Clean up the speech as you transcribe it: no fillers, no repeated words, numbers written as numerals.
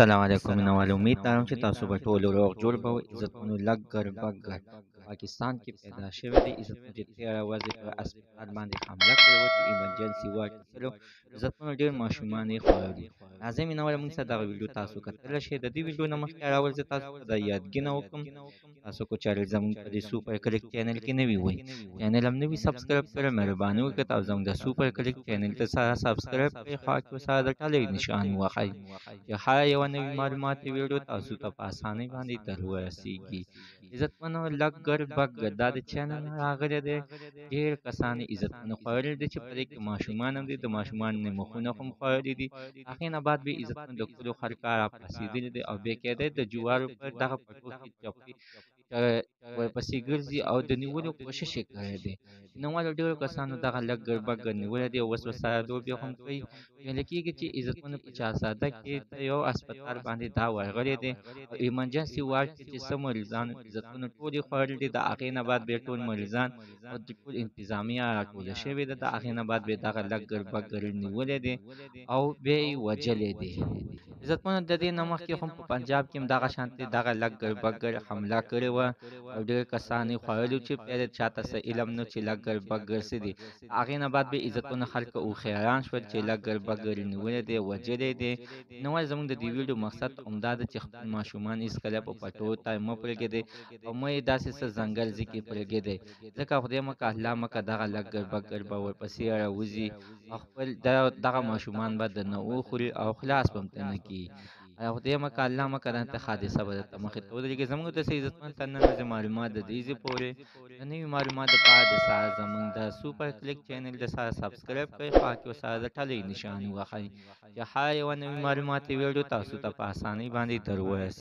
السلام علیکم مینوال امید لرم چې تاسو به ټول روغ جوړ به وئ. عزتمنو لږ بګ پاکستان کې پیدا شوی دی. عزتمنو چې تېره ورځ یې پر اسپیټال باندې حمله کړې وه چې ایمرجنسي وارډ کې تللو. عزتمنو ډېر ماشومان یې خوړلي. راځئ مینوال موږ سره دغه ویډیو تاسو کتلی شئ. د دې ویډیو نه مخکې راول زه تاسو ته دا یادګینه وکړم، تاسو که چېرې زموږ په دې سوپر کلیک چینل کې نوي وئ، چینل هم نوي سبسکرایب کړئ، مهرباني وکړئ او زموږ د سوپر کلیک چینل ته سره سبسکرایب کړئ، خوا کې ورسره د ټلۍ نشان ووهئ چې هره یوه نوې معلوماتي ویډیو تاسو ته په اسانۍ باندې در ورسیږي. عزتمنو لږ بګ دا د چینل نه راغلی دی. ډېر کسان یې عزتمنو خوړلی دی چې په دې کې ماشومان هم دي، د ماشومانو نه مخونه هم خوړلي دي. هغې نه بعد بیا عزتمنو د کلو خلک راپاڅېدلي دي او بېقاعده د جوارو په دغه پټو کې چپې ورپسې ګرځي او د نیولو کوشش یې کړی دی. مینهوالو ډېرو کسانو دغه لږ بګ نیولی دی او اوس ورسره لوبې هم کوي. ویل کېږي چې عزتمنو په چارساده کې د یو اسپتال باندې دا ورغلی دی او ایمرجنسي وارډ کې چې څه مریضانو عزتمنو ټول یې خوړلي دي، د هغې نه بعد بیا ټول مریضان او د ټول انتظامیه راټوله شوې ده. د هغې نه بعد بیا دغه لږ بګ نیولی دی او بیا یې وژلی دی. عزتمنو د دې نه مخکې هم په پنجاب کې هم دغه شانتې دغه لږ بګ حمله کړې وه او ډېر کسان یې خوړلي چې بیا د چاته څه علم نه چې لږ بګ څه دي. هغې نه بعد بیا عزتمنو خلک هوښیاران شول چې لږ بګ نیولی دی، وژلی دی. نو زموږ د دې ویډیو مقصد همدا ده چې خپل ماشومان هېڅکله په پټو ته مه پرېږدئ او مه یې داسې څه ځنګل ځای کې پرېږدئ، ځکه خدای مکړه الله مکړه دغه لږ بګ به ورپسې راوځي او خپل دغه ماشومان به درنه وخوري او خلاص به هم ترې نه کړي. خدای مکړه الله مکړه دلته حادثه به درته مخې ته ودرېږي. زموږ داسې عزتمن تر نن ورځې معلومات د دې ځای پورې د نوي معلومات دپاره د سره زموږ د سوپر کلیک چینل د سره سبسکرایب کړئ، خوا کې ورسره د ټلۍ نشان ووهئ چې هره یوه نوې معلوماتي ویډیو تاسو ته په اسانۍ باندې در ورسېږي.